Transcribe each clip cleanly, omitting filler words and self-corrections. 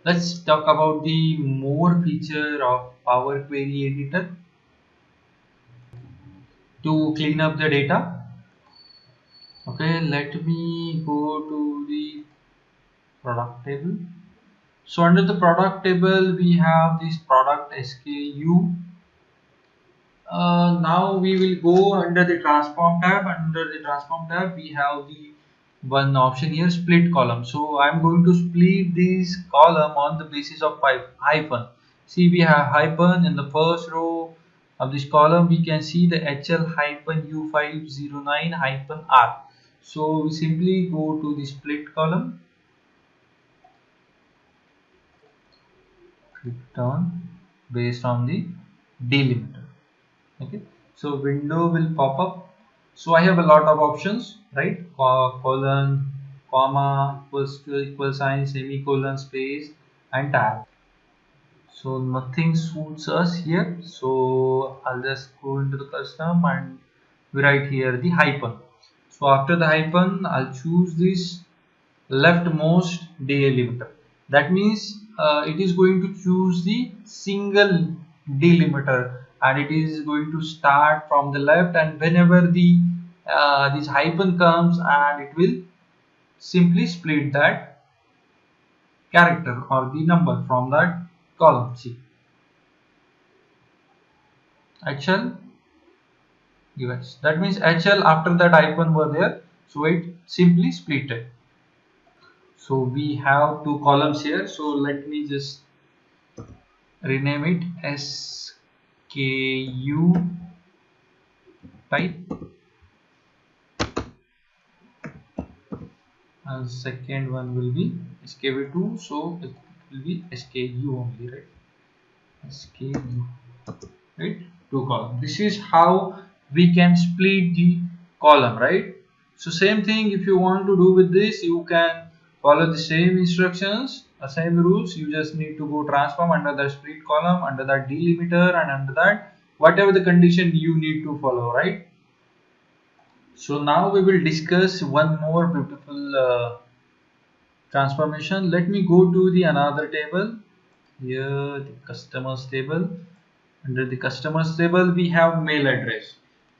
Let's talk about the more feature of Power Query Editor to clean up the data. Okay, let me go to the product table. So under the product table, we have this product SKU. Now we will go under the transform tab. Under the transform tab, we have the one option here, split column. So I'm going to split this column on the basis of hyphen. See, we have hyphen in the first row of this column. We can see the HL hyphen U509 hyphen R. So we simply go to the split column, return based on the delimiter. Okay, so window will pop up. So I have a lot of options, right? Colon, comma, equals to, equal sign, semicolon, space, and tab. So nothing suits us here, so I'll just go into the custom and we write here the hyphen. So after the hyphen, I'll choose this leftmost delimiter. That means it is going to choose the single delimiter, and it is going to start from the left, and whenever the this hyphen comes, and it will simply split that character or the number from that column. See, HL, yes, that means HL after that hyphen were there, so it simply split it. So we have two columns here, so let me just rename it SKU type, and second one will be SKU2, so it will be SKU only, right? SKU, right? Two column. This is how we can split the column, right? So same thing, if you want to do with this, you can follow the same instructions, same rules. You just need to go transform under the split column, under that delimiter, and under that whatever the condition you need to follow, right? So now we will discuss one more beautiful transformation. Let me go to the another table here, the customers table. Under the customers table, we have mail address,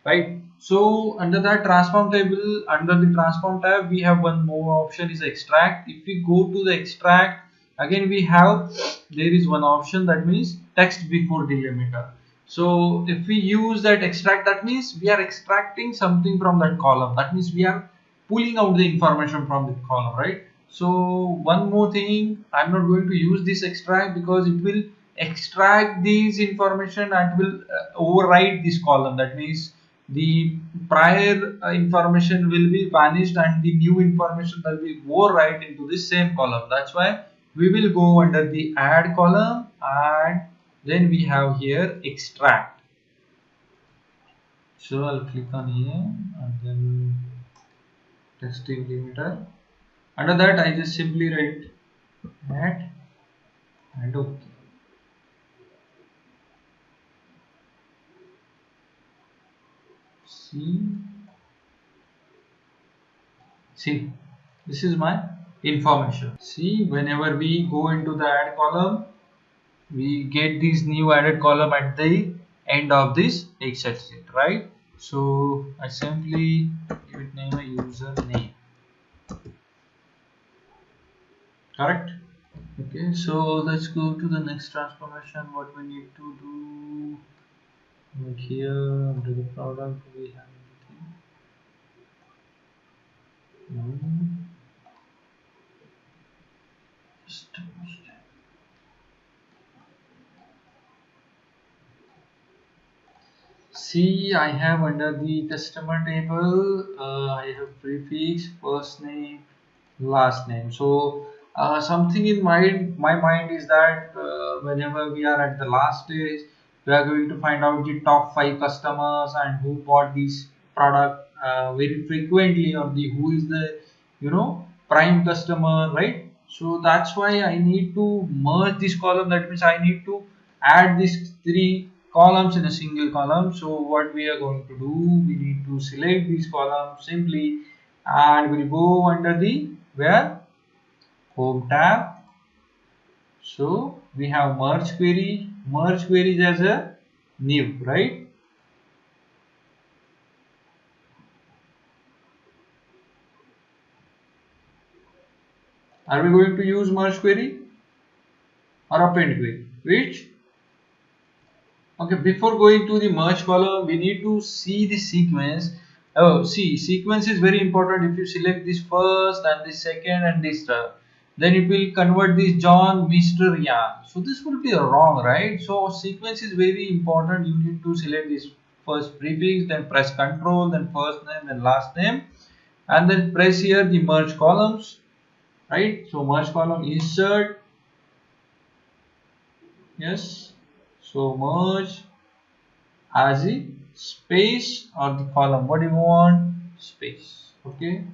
right? So under that transform table, under the transform tab, we have one more option is extract. If we go to the extract, again we have, there is one option that means text before delimiter. So if we use that extract, that means we are extracting something from that column. That means we are pulling out the information from the column, right? So one more thing, I'm not going to use this extract because it will extract these information and will override this column. That means the prior information will be vanished and the new information will be overwrite into the same column. That's why we will go under the add column, and then we have here extract. So I'll click on here and then text delimiter. Under that I just simply write add and OK. See, this is my information. See, whenever we go into the add column, we get this new added column at the end of this Excel sheet, right? So I simply give it name a username. Correct? Okay, so let's go to the next transformation. What we need to do, like here under the product we have see, I have under the customer table, I have prefix, first name, last name. So something in my mind is that whenever we are at the last stage, we are going to find out the top 5 customers and who bought this product very frequently, or the who is the prime customer, right? So that's why I need to merge this column. That means I need to add these 3 columns in a single column. So what we are going to do, we need to select these columns simply, and we'll go under the where home tab, So we have merge query. Merge queries as a new, right? Are we going to use merge query or append query? Which? Okay, before going to the merge column, we need to see the sequence. Oh, see, sequence is very important. If you select this first and this second and this third, then it will convert this John, Mr. Yan. So this will be wrong, right? So sequence is very important. You need to select this first prefix, then press Control, then first name, then last name, and then press here the merge columns, right? So merge column insert, yes. So merge as a space or the column, what do you want? Space. Okay,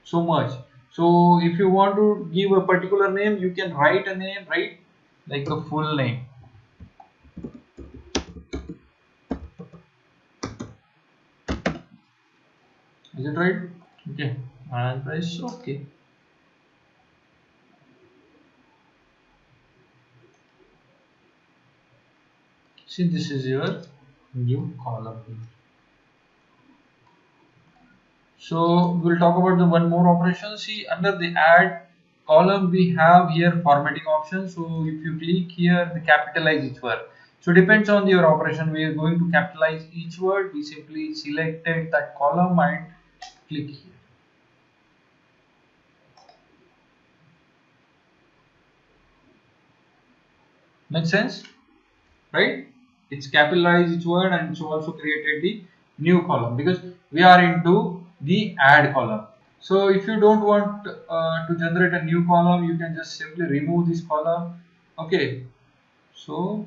so much. So if you want to give a particular name, you can write a name, right? Like a full name. Is it right? Okay, and press OK. See, this is your new column. So we'll talk about the one more operation. See, under the add column we have here formatting option. So if you click here, the capitalize each word. So depends on your operation. We are going to capitalize each word. We simply selected that column and click here. Make sense? Right? It's capitalized each word and it's also created the new column because we are into the add column. So if you don't want to generate a new column, you can just simply remove this column. Okay, so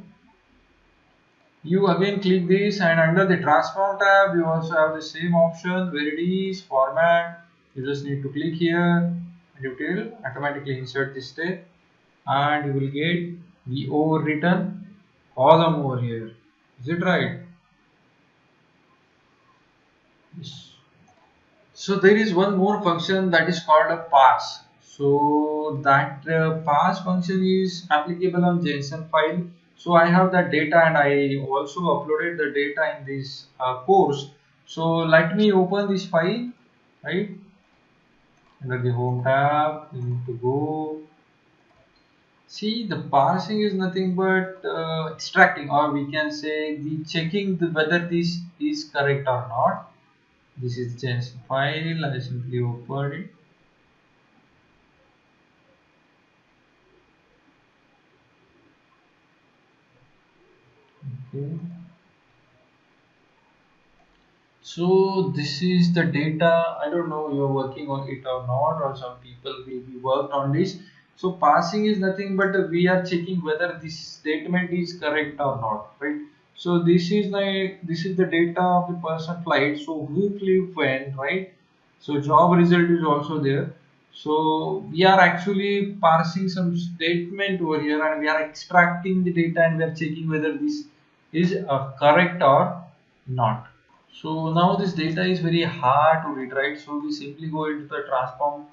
you again click this, and under the transform tab you also have the same option where it is format. You just need to click here and it will automatically insert this step, and you will get the overwritten column over here. Is it right? Yes. So there is one more function that is called a parse. So that parse function is applicable on JSON file. So I have that data and I also uploaded the data in this course. So let me open this file, right? Under the home tab, you need to go. See, the parsing is nothing but extracting, or we can say the checking whether this is correct or not. This is JSON file. I simply open it. Okay. So this is the data. I don't know you're working on it or not, or some people will be worked on this. So parsing is nothing but we are checking whether this statement is correct or not, right? So this is the data of the person flight. So who flew when, right? So job result is also there. So we are actually parsing some statement over here, and we are extracting the data, and we are checking whether this is correct or not. So now this data is very hard to read, right? So we simply go into the transform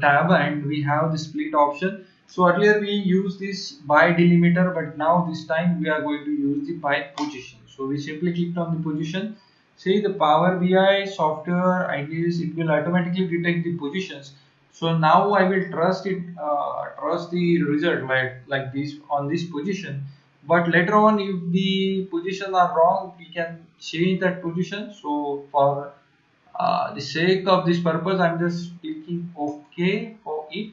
tab, and we have the split option. So earlier we used this by delimiter, but now this time we are going to use the by position. So we simply clicked on the position. Say the Power BI software, I guess it will automatically detect the positions. So now I will trust it, trust the result like this on this position. But later on, if the positions are wrong, we can change that position. So for the sake of this purpose, I'm just clicking OK for it.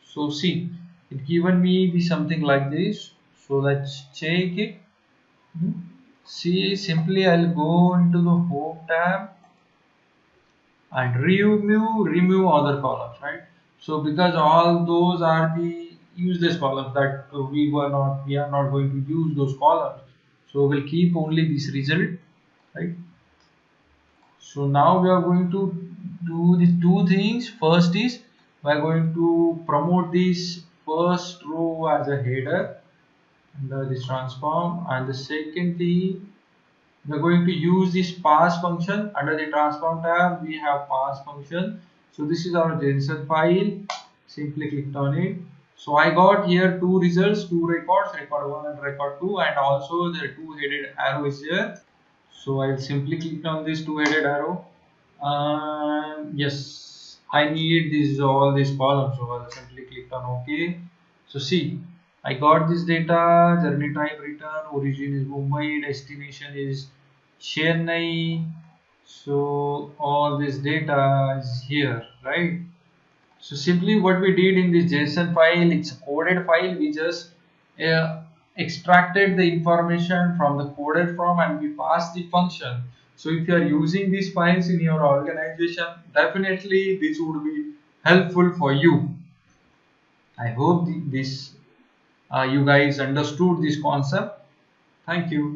So see, it given me the something like this. So let's check it. See, simply I'll go into the home tab and remove other columns, right? So because all those are the useless columns that we are not going to use those columns. So we'll keep only this result, right? So now we are going to do the two things. First is we are going to promote this first row as a header under this transform, and the second thing we are going to use this parse function. Under the transform tab we have parse function. So this is our JSON file. Simply click on it, So I got here two results, two records, record 1 and record 2, and also the two-headed arrow is here. So I'll simply click on this two-headed arrow. Yes, I need this all these columns, so I'll simply click on OK. So see, I got this data, journey type return, origin is Mumbai, destination is Chennai. So all this data is here, right? So simply what we did in this JSON file, it's a coded file. We just uh, extracted the information from the coded form and we passed the function. So if you are using these files in your organization, definitely this would be helpful for you. I hope this you guys understood this concept. Thank you.